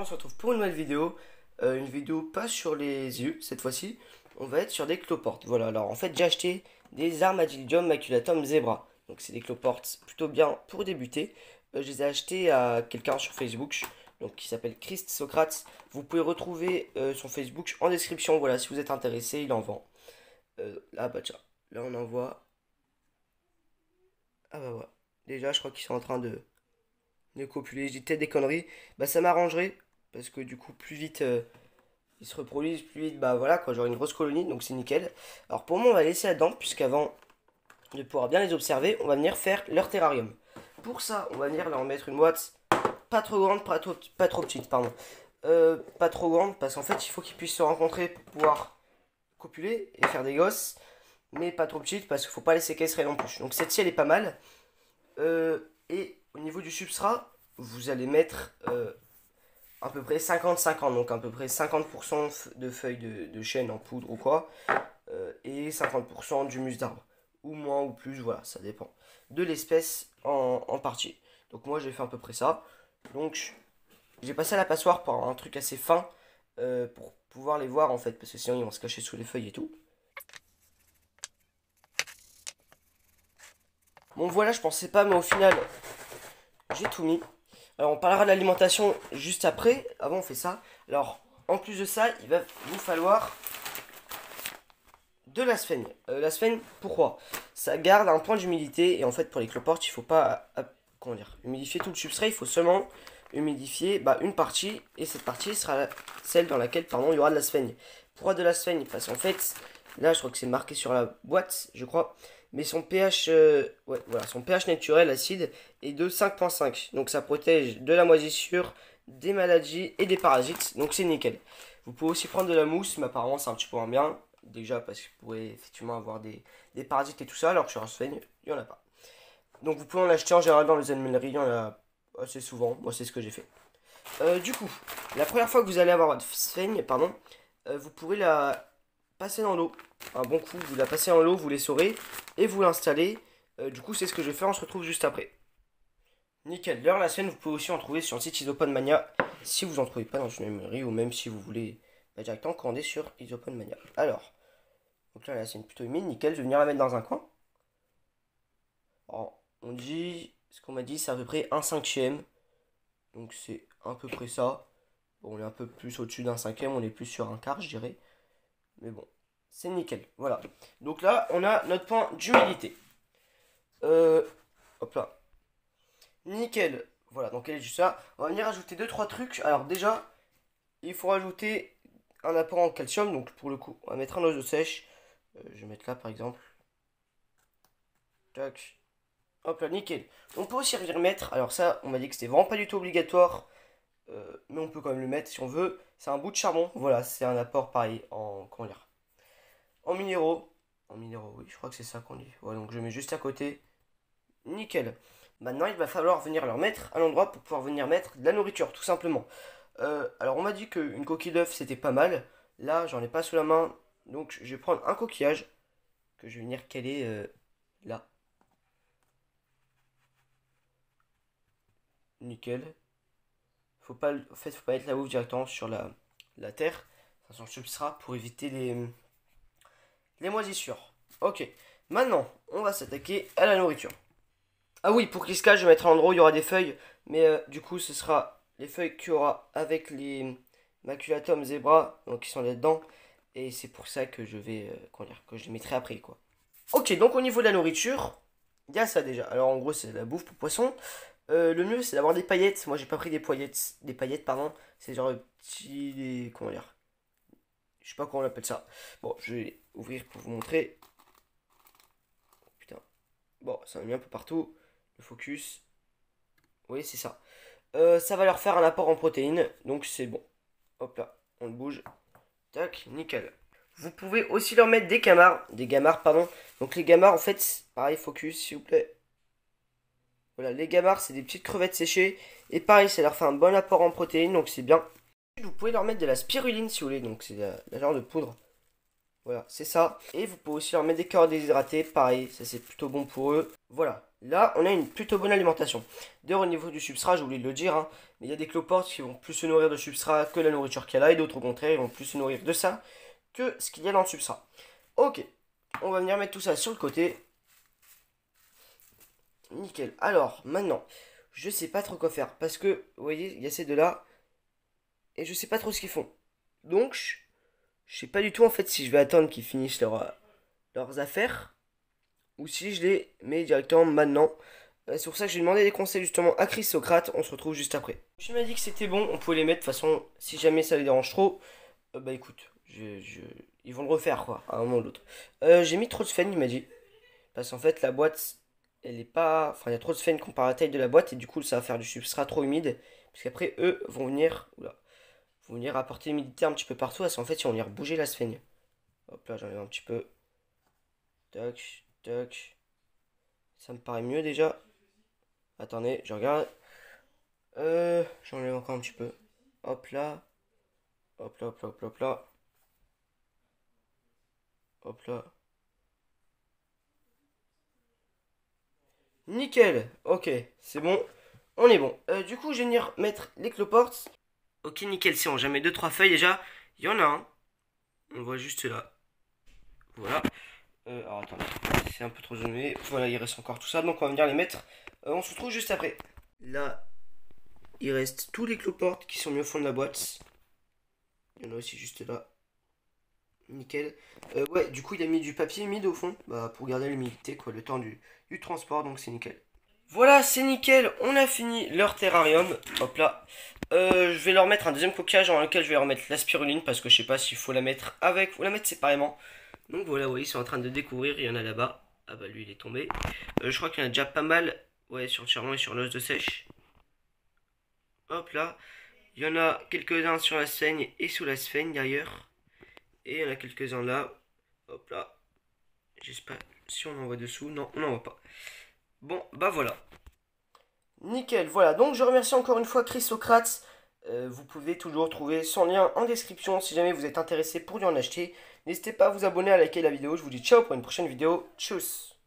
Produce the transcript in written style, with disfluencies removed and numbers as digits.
on se retrouve pour une nouvelle vidéo. Une vidéo pas sur les yeux cette fois-ci. On va être sur des cloportes. Voilà, alors en fait j'ai acheté des Armadillium maculatum zebra. Donc c'est des cloportes plutôt bien pour débuter. Je les ai achetés à quelqu'un sur Facebook, donc qui s'appelle Christ Socrates. Vous pouvez retrouver son Facebook en description. Voilà, si vous êtes intéressé, il en vend. Là, bah tiens, là on en voit. Ah bah voilà. Déjà, je crois qu'ils sont en train de copuler. Je dis peut-être des conneries. Bah ça m'arrangerait. Parce que du coup, plus vite ils se reproduisent, plus vite, bah voilà quoi, j'aurai une grosse colonie, donc c'est nickel. Alors pour moi, on va laisser là-dedans, puisqu'avant de pouvoir bien les observer, on va venir faire leur terrarium. Pour ça, on va venir leur mettre une boîte pas trop grande, pas trop petite, pardon. Pas trop grande, parce qu'en fait, il faut qu'ils puissent se rencontrer pour pouvoir copuler et faire des gosses. Mais pas trop petite, parce qu'il faut pas les séquestrer non plus. Donc cette-ci, elle est pas mal. Et au niveau du substrat, vous allez mettre à peu près 50-50, donc à peu près 50% de feuilles de chêne en poudre ou quoi, et 50% d'humus d'arbre, ou moins ou plus, voilà, ça dépend de l'espèce en partie. Donc moi j'ai fait à peu près ça, donc j'ai passé à la passoire pour un truc assez fin, pour pouvoir les voir en fait, parce que sinon ils vont se cacher sous les feuilles et tout. Bon voilà, je pensais pas, mais au final, j'ai tout mis. Alors on parlera de l'alimentation juste après. Avant on fait ça. Alors en plus de ça, il va vous falloir de la sphène. La sphène, pourquoi? Ça garde un point d'humidité. Et en fait pour les cloportes, il faut pas comment dire, humidifier tout le substrat. Il faut seulement humidifier une partie. Et cette partie sera celle dans laquelle il y aura de la sphène. Pourquoi de la sphène? Parce qu'en fait, là je crois que c'est marqué sur la boîte, je crois. Mais son pH, son pH naturel acide est de 5,5. Donc ça protège de la moisissure, des maladies et des parasites. Donc c'est nickel. Vous pouvez aussi prendre de la mousse, mais apparemment c'est un petit peu moins bien. Déjà parce que vous pouvez effectivement avoir des parasites et tout ça, alors que sur un sphène, il n'y en a pas. Donc vous pouvez en acheter en général dans les animaleries, il y en a assez souvent. Moi c'est ce que j'ai fait. Du coup, la première fois que vous allez avoir votre sphène, vous pourrez la passer dans l'eau. Un bon coup, vous la passez dans l'eau, vous l'essorez et vous l'installez. Du coup, c'est ce que je vais faire, on se retrouve juste après. Nickel. D'ailleurs, la sphène, vous pouvez aussi en trouver sur le site Isopod Mania si vous en trouvez pas dans une animalerie ou même si vous voulez directement commander sur Isopod Mania. Alors, donc là, la scène plutôt humide, nickel. Je vais venir la mettre dans un coin. Alors, on dit, ce qu'on m'a dit, c'est à peu près 1/5. Donc, c'est à peu près ça. Bon, on est un peu plus au-dessus d'1/5, on est plus sur un quart, je dirais. Mais bon, c'est nickel. Voilà. Donc là, on a notre point d'humidité. Hop là. Nickel. Voilà, donc elle est juste ça. On va venir ajouter 2-3 trucs. Alors déjà, il faut rajouter un apport en calcium. Donc pour le coup, on va mettre un oiseau sèche. Je vais mettre là par exemple. Tac. Hop là, nickel. On peut aussi venir mettre. Alors ça, on m'a dit que c'était vraiment pas du tout obligatoire. Mais on peut quand même le mettre si on veut. C'est un bout de charbon. Voilà, c'est un apport pareil en. Comment dire? En minéraux. En minéraux, oui, je crois que c'est ça qu'on dit. Voilà, donc je mets juste à côté. Nickel. Maintenant, il va falloir venir leur mettre à l'endroit pour pouvoir venir mettre de la nourriture, tout simplement. Alors, on m'a dit qu'une coquille d'œuf, c'était pas mal. Là, j'en ai pas sous la main. Donc, je vais prendre un coquillage que je vais venir caler là. Nickel. Faut pas, en fait, faut pas mettre la bouffe directement sur la terre, sur le substrat, pour éviter les moisissures. Ok. Maintenant, on va s'attaquer à la nourriture. Ah oui, pour qu'il se cache, je vais mettre un endroit où il y aura des feuilles. Mais du coup, ce sera les feuilles qu'il y aura avec les maculatum zebra, donc qui sont là-dedans. Et c'est pour ça que je vais, que je les mettrai après, quoi. Ok, donc au niveau de la nourriture, il y a ça déjà. Alors en gros, c'est de la bouffe pour poisson. Le mieux, c'est d'avoir des paillettes. Moi, j'ai pas pris des paillettes, pardon. C'est genre comment dire. Je sais pas comment on appelle ça. Bon, je vais ouvrir pour vous montrer. Putain. Bon, ça m'a mis un peu partout. Le focus. Oui, c'est ça. Ça va leur faire un apport en protéines. Donc c'est bon. Hop là, on le bouge. Tac, nickel. Vous pouvez aussi leur mettre des gamars. Des gamars, pardon. Donc les gamars, en fait, pareil, focus, s'il vous plaît. Voilà, les gamars, c'est des petites crevettes séchées. Et pareil, ça leur fait un bon apport en protéines. Donc c'est bien. Vous pouvez leur mettre de la spiruline, si vous voulez. Donc c'est la genre de poudre. Voilà, c'est ça. Et vous pouvez aussi leur mettre des carottes déshydratées. Pareil, ça c'est plutôt bon pour eux. Voilà. là, on a une plutôt bonne alimentation. D'ailleurs, au niveau du substrat, j'ai oublié de le dire, hein, mais il y a des cloportes qui vont plus se nourrir de substrat que la nourriture qu'il y a là, et d'autres au contraire, ils vont plus se nourrir de ça que ce qu'il y a dans le substrat. Ok, on va venir mettre tout ça sur le côté. Nickel. Alors, maintenant, je sais pas trop quoi faire, parce que, vous voyez, il y a ces deux-là, et je sais pas trop ce qu'ils font. Donc, je sais pas du tout, en fait, si je vais attendre qu'ils finissent leurs affaires, ou si je les mets directement maintenant. C'est pour ça que j'ai demandé des conseils justement à Chris Socrate. On se retrouve juste après. Tu m'as dit que c'était bon, on pouvait les mettre. De toute façon, si jamais ça les dérange trop, bah écoute, ils vont le refaire quoi, à un moment ou l'autre. J'ai mis trop de sphènes, il m'a dit. Parce qu'en fait, la boîte, elle est pas. Enfin, il y a trop de sphènes comparé à la taille de la boîte. Et du coup, ça va faire du substrat trop humide. Parce qu'après, eux vont venir. Oula, vont venir apporter l'humidité un petit peu partout. Parce qu'en fait, ils vont venir bouger la sphène. Hop là, j'enlève un petit peu. Tac, tac. Ça me paraît mieux déjà. Attendez, je regarde. J'enlève encore un petit peu. Hop là. Hop là, hop là, hop là, hop là. Hop là. Nickel. Ok, c'est bon. On est bon. Du coup, je vais venir mettre les cloportes. Ok, nickel, c'est bon. J'en mets 2-3 feuilles déjà. Il y en a un. On le voit juste là. Voilà. Alors attendez, c'est un peu trop zoomé. Voilà, il reste encore tout ça. Donc on va venir les mettre. On se retrouve juste après. Là, il reste tous les cloportes qui sont mis au fond de la boîte. Il y en a aussi juste là. Nickel. Ouais, du coup, il a mis du papier humide au fond. Bah, pour garder l'humidité, quoi, le temps du transport. Donc, c'est nickel. Voilà, c'est nickel. On a fini leur terrarium. Hop là. Je vais leur mettre un deuxième coquillage dans lequel je vais leur mettre la spiruline. Parce que je sais pas s'il faut la mettre avec ou la mettre séparément. Donc, voilà, oui, ils sont en train de découvrir. Il y en a là-bas. Ah, bah, lui, il est tombé. Je crois qu'il y en a déjà pas mal. Ouais, sur le charbon et sur l'os de sèche. Hop là. Il y en a quelques-uns sur la sphène et sous la sphène d'ailleurs. Et il y en a quelques-uns là. Hop là. J'espère si on en voit dessous. Non, on n'en voit pas. Bon, bah voilà. Nickel, voilà. Donc je remercie encore une fois Chris Socrates. Vous pouvez toujours trouver son lien en description si jamais vous êtes intéressé pour lui en acheter. N'hésitez pas à vous abonner, à liker la vidéo. Je vous dis ciao pour une prochaine vidéo. Tchuss.